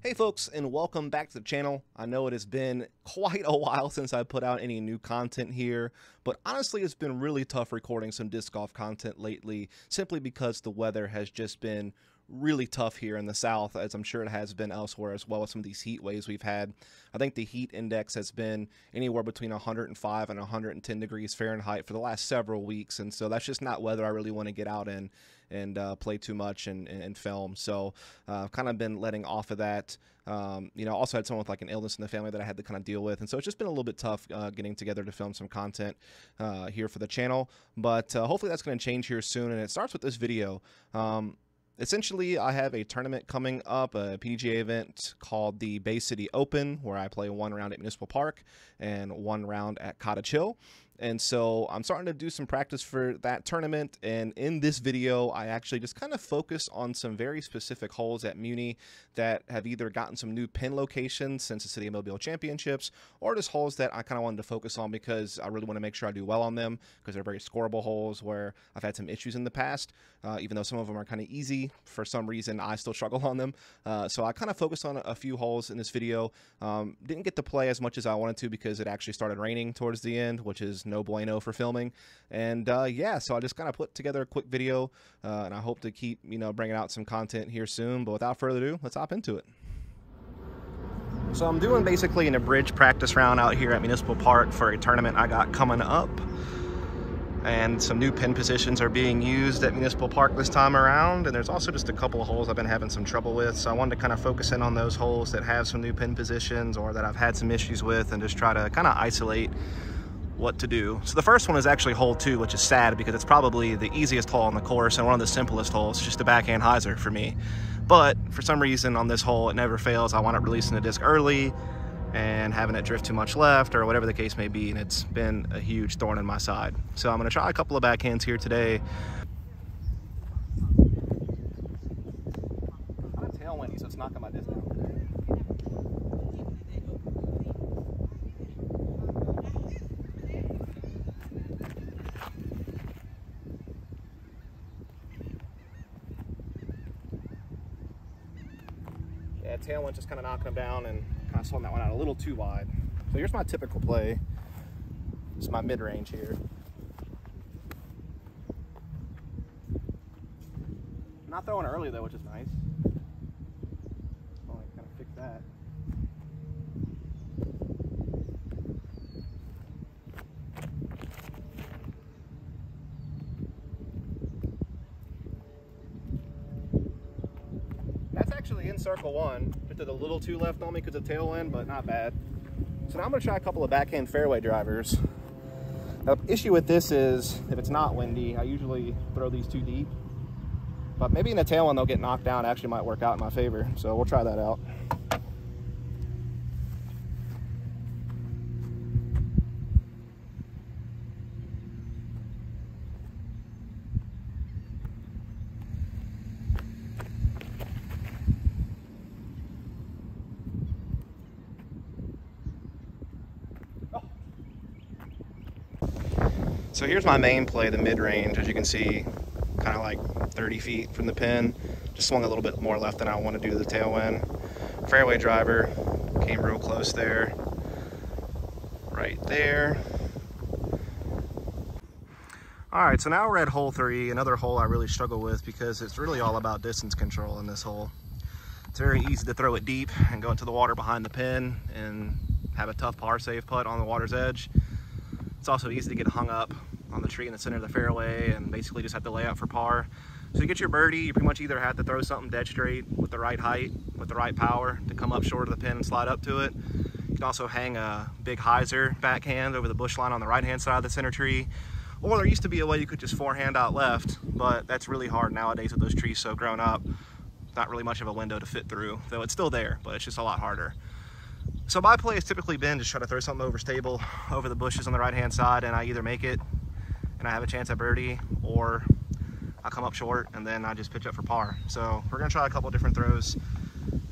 Hey folks, and welcome back to the channel. I know it has been quite a while since I put out any new content here, but honestly it's been really tough recording some disc golf content lately simply because the weather has just been really tough here in the south, as I'm sure it has been elsewhere as well with some of these heat waves we've had. I think the heat index has been anywhere between 105 and 110 degrees Fahrenheit for the last several weeks, and so that's just not weather I really want to get out in and play too much and film. So I've kind of been letting off of that. Also had someone with like an illness in the family that I had to kind of deal with, and so it's just been a little bit tough getting together to film some content here for the channel, but hopefully that's going to change here soon. And it starts with this video. Essentially, I have a tournament coming up, a PGA event called the Bay City Open, where I play one round at Municipal Park and one round at Cottage Hill. And so I'm starting to do some practice for that tournament, and in this video I actually just kind of focus on some very specific holes at Muni that have either gotten some new pin locations since the City of Mobile Championships, or just holes that I kind of wanted to focus on because I really want to make sure I do well on them, because they're very scoreable holes where I've had some issues in the past. Even though some of them are kind of easy, for some reason I still struggle on them. So I kind of focused on a few holes in this video. Didn't get to play as much as I wanted to because it actually started raining towards the end, which is no bueno for filming. And yeah, so I just kind of put together a quick video, and I hope to keep bringing out some content here soon. But without further ado, let's hop into it. So I'm doing basically an abridged practice round out here at Municipal Park for a tournament I got coming up, and some new pin positions are being used at Municipal Park this time around, and there's also just a couple of holes I've been having some trouble with, so I wanted to kind of focus in on those holes that have some new pin positions or that I've had some issues with, and just try to kind of isolate what to do. So the first one is actually hole 2, which is sad because it's probably the easiest hole on the course and one of the simplest holes. It's just a backhand hyzer for me. But for some reason on this hole, it never fails. I wound up releasing the disc early and having it drift too much left, or whatever the case may be, and it's been a huge thorn in my side. So I'm going to try a couple of backhands here today. Kind of tailwindy, so it's knocking my disc down. Yeah, tailwind just kind of knocking them down and kind of swung that one out a little too wide. So here's my typical play. This is my mid-range here. I'm not throwing early though, which is nice. I'll kind of fix that. That's actually in circle 1. Just did a little too left on me because of tailwind, but not bad. So now I'm going to try a couple of backhand fairway drivers. Now, the issue with this is if it's not windy, I usually throw these too deep. But maybe in a tailwind they'll get knocked down. It actually might work out in my favor. So we'll try that out. So here's my main play, the mid-range, as you can see, kind of like 30 feet from the pin. Just swung a little bit more left than I want to do to the tailwind. Fairway driver, came real close there, right there. Alright, so now we're at hole 3, another hole I really struggle with because it's really all about distance control in this hole. It's very easy to throw it deep and go into the water behind the pin and have a tough par save putt on the water's edge. It's also easy to get hung up on the tree in the center of the fairway and basically just have to lay out for par. So you get your birdie, you pretty much either have to throw something dead straight with the right height, with the right power to come up short of the pin and slide up to it. You can also hang a big hyzer backhand over the bush line on the right-hand side of the center tree. Or there used to be a way you could just forehand out left, but that's really hard nowadays with those trees so grown up. Not really much of a window to fit through, though it's still there, but it's just a lot harder. So my play has typically been just try to throw something over stable, over the bushes on the right-hand side, and I either make it and I have a chance at birdie, or I come up short and then I just pitch up for par. So we're gonna try a couple different throws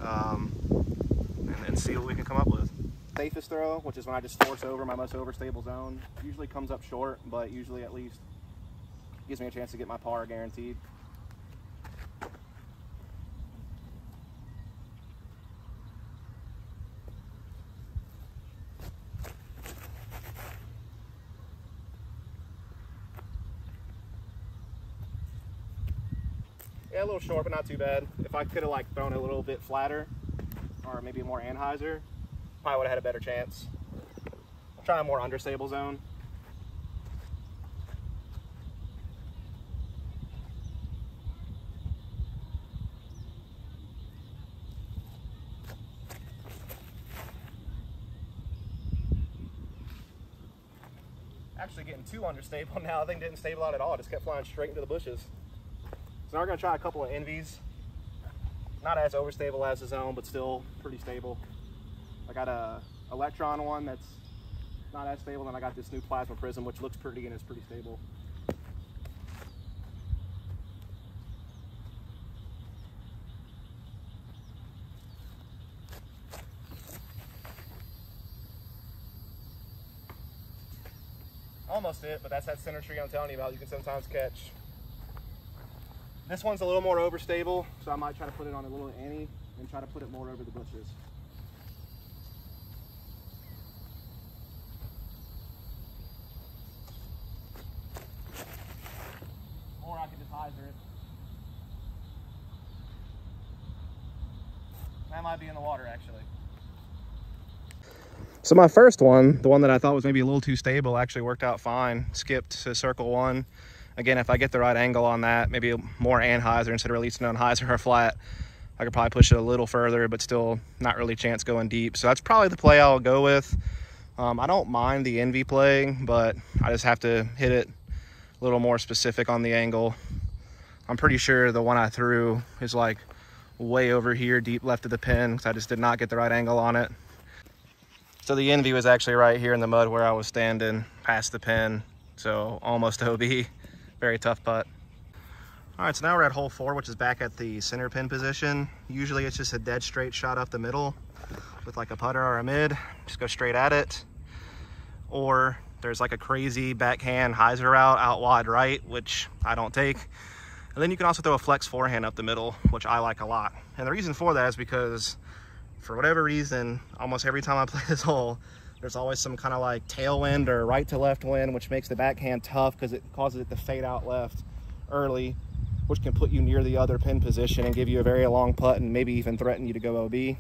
and see what we can come up with. Safest throw, which is when I just force over my most overstable zone, usually comes up short, but usually at least gives me a chance to get my par guaranteed. Yeah, a little short, but not too bad. If I could have like thrown it a little bit flatter, or maybe more Anheuser, probably would have had a better chance. I'm trying a more understable zone. Actually getting too understable now. I think didn't stable out at all. Just kept flying straight into the bushes. So now we're gonna try a couple of envies. Not as overstable as the zone, but still pretty stable. I got a electron one that's not as stable, and I got this new plasma prism, which looks pretty and is pretty stable. Almost it, but that's that center tree I'm telling you about. You can sometimes catch. This one's a little more overstable, so I might try to put it on a little Annie and try to put it more over the bushes. Or I could just hyzer it. That might be in the water, actually. So my first one, the one that I thought was maybe a little too stable, actually worked out fine. Skipped to circle one. Again, if I get the right angle on that, maybe more Anheuser instead of releasing an Anheuser or flat, I could probably push it a little further, but still not really chance going deep. So that's probably the play I'll go with. I don't mind the Envy play, but I just have to hit it a little more specific on the angle. I'm pretty sure the one I threw is like way over here, deep left of the pin, because I just did not get the right angle on it. So the Envy was actually right here in the mud where I was standing, past the pin. So almost OB, very tough putt. All right, so now we're at hole 4, which is back at the center pin position. Usually it's just a dead straight shot up the middle with like a putter or a mid, just go straight at it. Or there's like a crazy backhand hyzer route out wide right, which I don't take. And then you can also throw a flex forehand up the middle, which I like a lot. And the reason for that is because for whatever reason, almost every time I play this hole, there's always some kind of like tailwind or right to left wind, which makes the backhand tough because it causes it to fade out left early, which can put you near the other pin position and give you a very long putt and maybe even threaten you to go OB.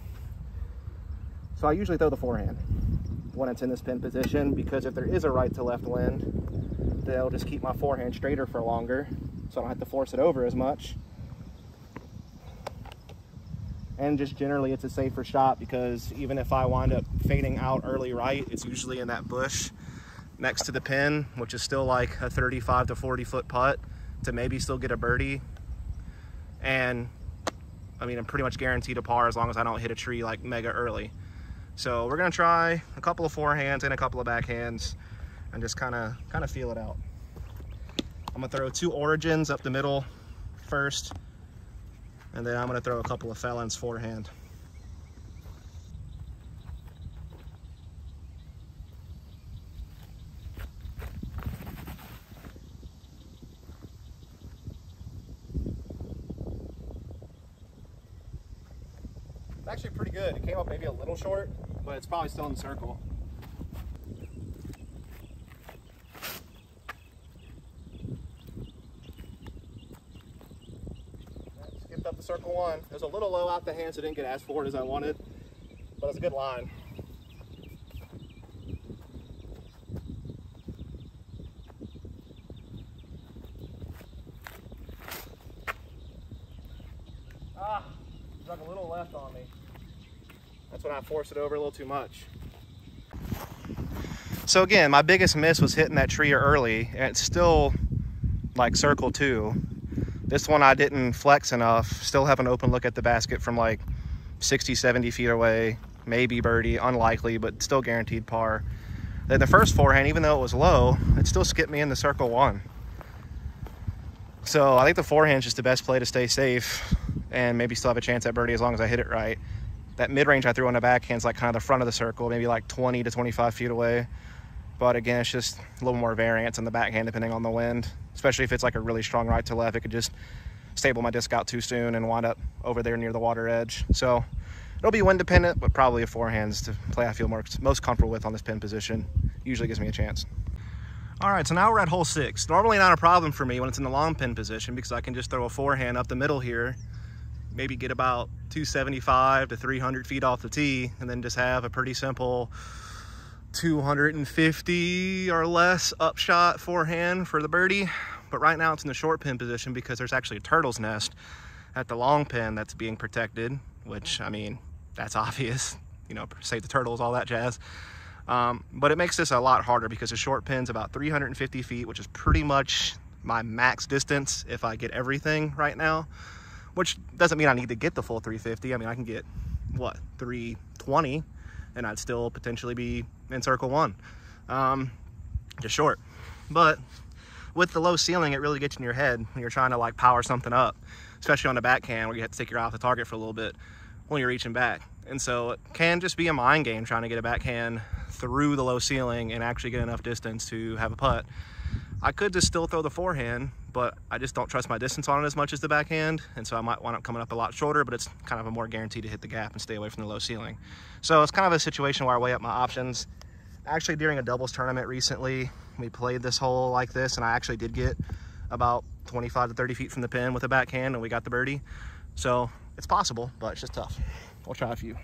So I usually throw the forehand when it's in this pin position, because if there is a right to left wind, they'll just keep my forehand straighter for longer, so I don't have to force it over as much. And just generally it's a safer shot, because even if I wind up fading out early right, it's usually in that bush next to the pin, which is still like a 35 to 40 foot putt to maybe still get a birdie. And I mean, I'm pretty much guaranteed a par as long as I don't hit a tree like mega early. So we're gonna try a couple of forehands and a couple of backhands and just kind of feel it out. I'm gonna throw 2 origins up the middle first, and then I'm gonna throw a couple of felons forehand. It's actually pretty good. It came up maybe a little short, but it's probably still in the circle. Skipped up the circle one. It was a little low out the hand, so it didn't get as forward as I wanted, but it's a good line. Struck a little left on me. That's when I forced it over a little too much. So again, my biggest miss was hitting that tree early, and it's still like circle 2. This one I didn't flex enough. Still have an open look at the basket from like 60, 70 feet away. Maybe birdie, unlikely, but still guaranteed par. Then the first forehand, even though it was low, it still skipped me in the circle 1. So I think the forehand is just the best play to stay safe and maybe still have a chance at birdie as long as I hit it right. That mid-range I threw on the backhand is like kind of the front of the circle, maybe like 20 to 25 feet away. But again, it's just a little more variance on the backhand depending on the wind, especially if it's like a really strong right to left. It could just stable my disc out too soon and wind up over there near the water edge. So it'll be wind dependent, but probably a forehand is the play I feel most comfortable with on this pin position. Usually gives me a chance. All right, so now we're at hole 6. Normally not a problem for me when it's in the long pin position because I can just throw a forehand up the middle here, maybe get about 275 to 300 feet off the tee, and then just have a pretty simple 250 or less upshot forehand for the birdie. But right now it's in the short pin position because there's actually a turtle's nest at the long pin that's being protected, which, I mean, that's obvious, you know, save the turtles, all that jazz. But it makes this a lot harder because the short pin's about 350 feet, which is pretty much my max distance if I get everything right now, which doesn't mean I need to get the full 350. I mean, I can get, what, 320, and I'd still potentially be in circle 1, just short. But with the low ceiling, it really gets in your head when you're trying to like power something up, especially on the backhand where you have to take your eye off the target for a little bit when you're reaching back. And so it can just be a mind game trying to get a backhand through the low ceiling and actually get enough distance to have a putt. I could just still throw the forehand, but I just don't trust my distance on it as much as the backhand, and so I might wind up coming up a lot shorter, but it's kind of a more guarantee to hit the gap and stay away from the low ceiling. So it's kind of a situation where I weigh up my options. Actually, during a doubles tournament recently, we played this hole like this, and I actually did get about 25 to 30 feet from the pin with a backhand, and we got the birdie. So it's possible, but it's just tough. We'll try a few.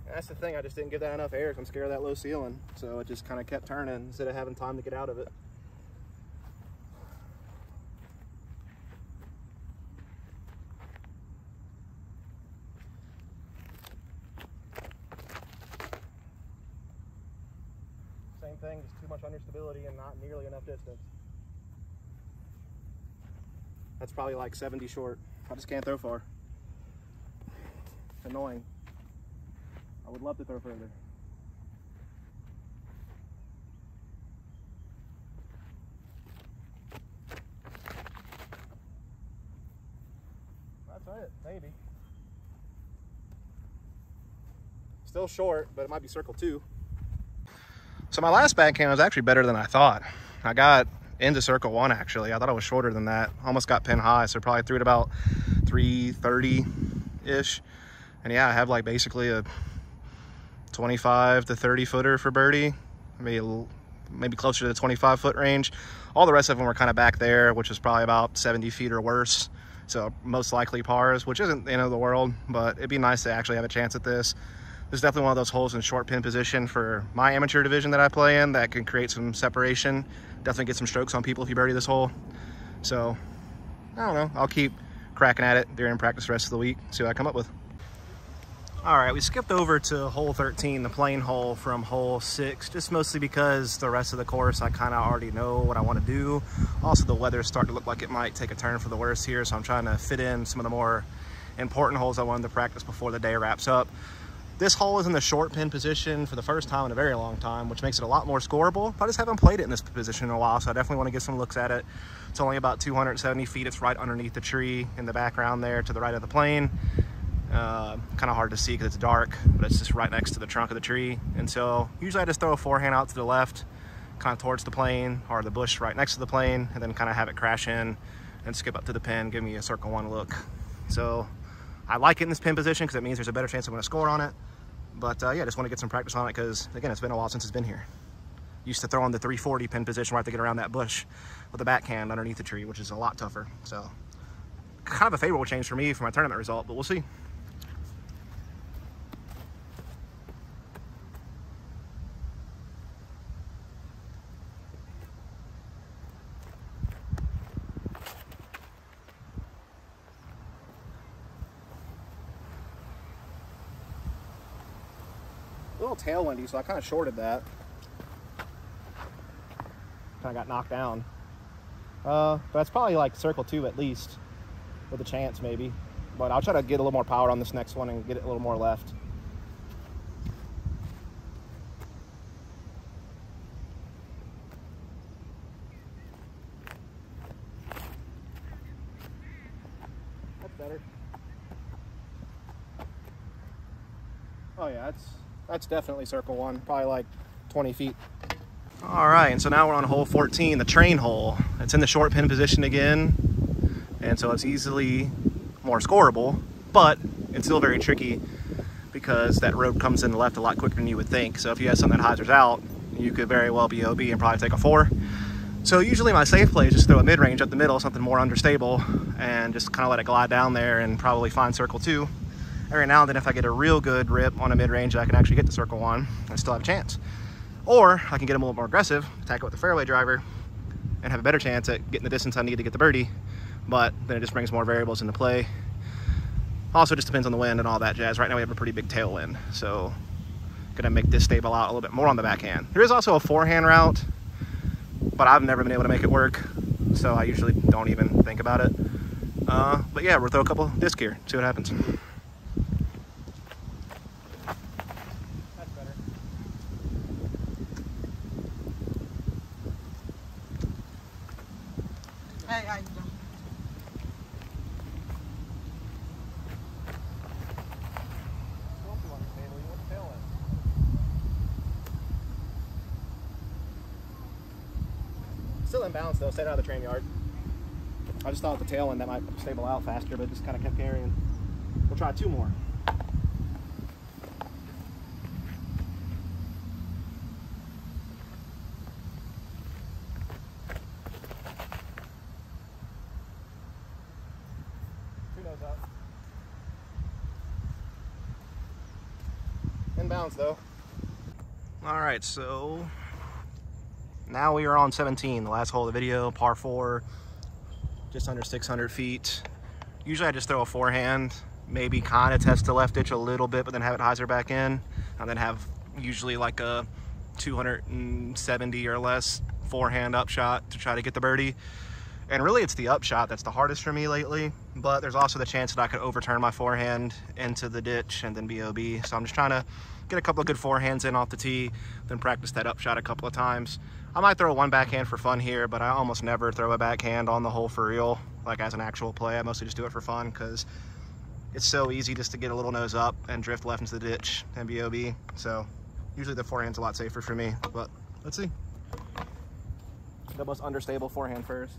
That's the thing, I just didn't give that enough air because I'm scared of that low ceiling. So it just kind of kept turning instead of having time to get out of it. Same thing, just too much understability and not nearly enough distance. That's probably like 70 short. I just can't throw far. It's annoying. I would love to throw further. That's it, maybe. Still short, but it might be circle 2. So my last backhand was actually better than I thought. I got into circle 1 actually. I thought I was shorter than that. Almost got pin high, so probably threw it about 330-ish. And yeah, I have like basically a 25 to 30 footer for birdie, maybe closer to the 25 foot range. All the rest of them were kind of back there, which was probably about 70 feet or worse. So most likely pars, which isn't the end of the world, but it'd be nice to actually have a chance at this. This is definitely one of those holes in short pin position for my amateur division that I play in that can create some separation. Definitely get some strokes on people if you birdie this hole. So I don't know, I'll keep cracking at it during practice the rest of the week, see what I come up with. All right, we skipped over to hole 13, the plain hole from hole 6, just mostly because the rest of the course I kind of already know what I want to do. Also, the weather's starting to look like it might take a turn for the worse here, so I'm trying to fit in some of the more important holes I wanted to practice before the day wraps up. This hole is in the short pin position for the first time in a very long time, which makes it a lot more scoreable. I just haven't played it in this position in a while, so I definitely want to get some looks at it. It's only about 270 feet. It's right underneath the tree in the background there to the right of the plane. Kind of hard to see because it's dark, but it's just right next to the trunk of the tree. And so usually I just throw a forehand out to the left, kind of towards the plane or the bush right next to the plane, and then kind of have it crash in and skip up to the pin, give me a circle 1 look. So I like it in this pin position because it means there's a better chance I'm going to score on it. But yeah, I just want to get some practice on it because, again, it's been a while since it's been here. Used to throw in the 340 pin position where I have to get around that bush with a backhand underneath the tree, which is a lot tougher. So kind of a favorable change for me for my tournament result, but we'll see. A little tailwindy, so I kind of shorted that. Kind of got knocked down. But that's probably like circle 2 at least, with a chance maybe. But I'll try to get a little more power on this next one and get it a little more left. That's better. Oh yeah, that's definitely circle 1, probably like 20 feet. All right, and so now we're on hole 14, the train hole. It's in the short pin position again, and so it's easily more scoreable, but it's still very tricky because that road comes in the left a lot quicker than you would think. So if you have something that hyzers out, you could very well be OB and probably take a 4. So usually my safe play is just throw a mid-range up the middle, something more understable, and just kind of let it glide down there and probably find circle 2. Every now and then if I get a real good rip on a mid-range, I can actually get to circle 1 and still have a chance. Or I can get them a little more aggressive, attack it with a fairway driver, and have a better chance at getting the distance I need to get the birdie. But then it just brings more variables into play. Also just depends on the wind and all that jazz. Right now we have a pretty big tailwind, so gonna make this stable out a little bit more on the backhand. There is also a forehand route, but I've never been able to make it work, so I usually don't even think about it. But yeah, we'll throw a couple disc here, see what happens. That's better. Hey, how you doing? Still in balance though, stayed out of the train yard. I just thought the tail end that might stable out faster, but just kind of kept carrying. We'll try 2 more. Two nose up. In balance though. All right, so now we are on 17, the last hole of the video, par 4, just under 600 feet. Usually I just throw a forehand, maybe kind of test the left ditch a little bit, but then have it hyzer back in, and then have usually like a 270 or less forehand upshot to try to get the birdie. And really it's the upshot that's the hardest for me lately, but there's also the chance that I could overturn my forehand into the ditch and then be OB. So I'm just trying to get a couple of good forehands in off the tee, then practice that upshot a couple of times. I might throw one backhand for fun here, but I almost never throw a backhand on the hole for real, like as an actual play. I mostly just do it for fun because it's so easy just to get a little nose up and drift left into the ditch and be OB. So usually the forehand's a lot safer for me, but let's see. The most understable forehand first.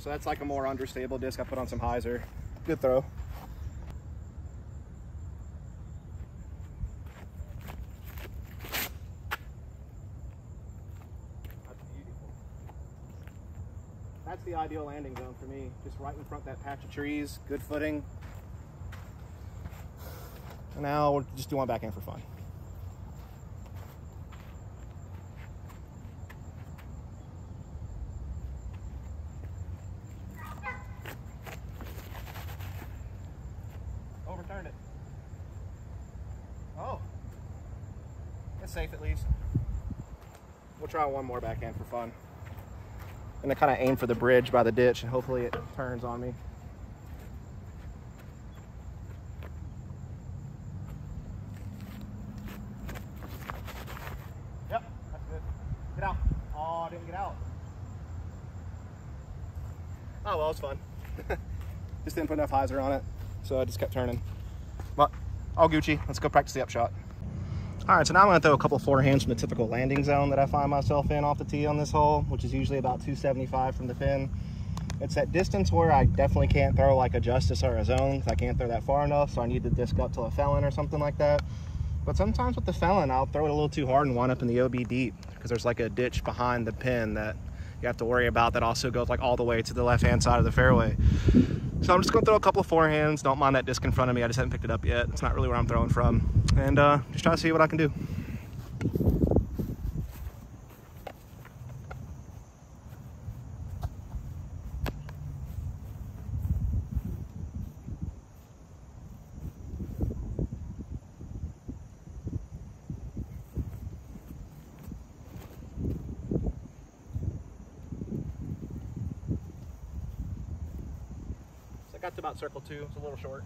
So that's like a more understable disc. I put on some hyzer. Good throw. That's beautiful. That's the ideal landing zone for me. Just right in front of that patch of trees, good footing. And now we'll just do one backhand for fun. Overturned it. Oh, it's safe at least. We'll try one more backhand for fun. And then kind of aim for the bridge by the ditch, and hopefully it turns on me. Yep, that's good. Get out. Oh, I didn't get out. Oh, well, it's fun. Just didn't put enough hyzer on it, so I just kept turning. But all Gucci. Let's go practice the upshot. All right, so now I'm gonna throw a couple of forehands from the typical landing zone that I find myself in off the tee on this hole, which is usually about 275 from the pin. It's that distance where I definitely can't throw like a Justice or a Zone, because I can't throw that far enough, so I need to disc up to a Felon or something like that. But sometimes with the Felon, I'll throw it a little too hard and wind up in the OB deep, because there's like a ditch behind the pin that you have to worry about that also goes like all the way to the left-hand side of the fairway. So I'm just gonna throw a couple of forehands. Don't mind that disc in front of me. I just haven't picked it up yet. It's not really where I'm throwing from. And just try to see what I can do. I got to about circle 2, it's a little short.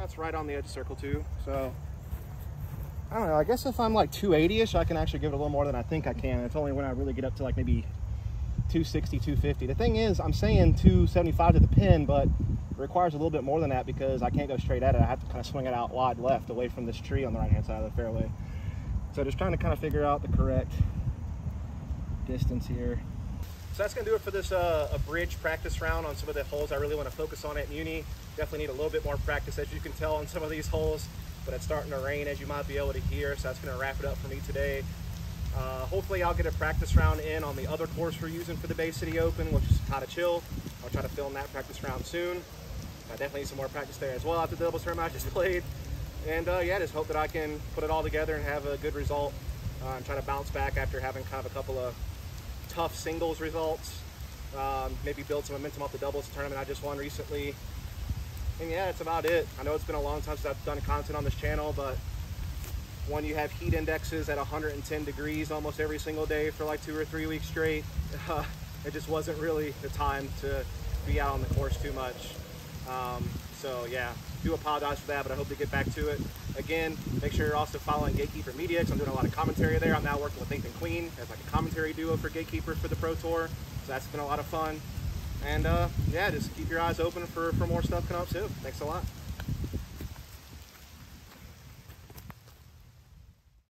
That's right on the edge of circle 2. So I don't know, I guess if I'm like 280-ish, I can actually give it a little more than I think I can. It's only when I really get up to like maybe 260, 250. The thing is, I'm saying 275 to the pin, but it requires a little bit more than that because I can't go straight at it. I have to kind of swing it out wide left away from this tree on the right-hand side of the fairway. So just trying to kind of figure out the correct distance here. So that's going to do it for this a bridge practice round on some of the holes I really want to focus on at Muni. Definitely need a little bit more practice, as you can tell, on some of these holes, but it's starting to rain, as you might be able to hear, so that's going to wrap it up for me today. Hopefully I'll get a practice round in on the other course we're using for the Bay City Open, which is Kind of Chill. I'll try to film that practice round soon. I definitely need some more practice there as well after the doubles tournament I just played. And yeah, just hope that I can put it all together and have a good result and try to bounce back after having kind of a couple of tough singles results. Maybe build some momentum off the doubles tournament I just won recently. And yeah, that's about it. I know it's been a long time since I've done content on this channel, but when you have heat indexes at 110 degrees almost every single day for like 2 or 3 weeks straight, it just wasn't really the time to be out on the course too much. So yeah, do apologize for that, but I hope to get back to it. Again, make sure you're also following Gatekeeper Media, because I'm doing a lot of commentary there. I'm now working with Nathan Queen as like a commentary duo for Gatekeeper for the Pro Tour, so that's been a lot of fun. And yeah, just keep your eyes open for more stuff coming up soon. Thanks a lot.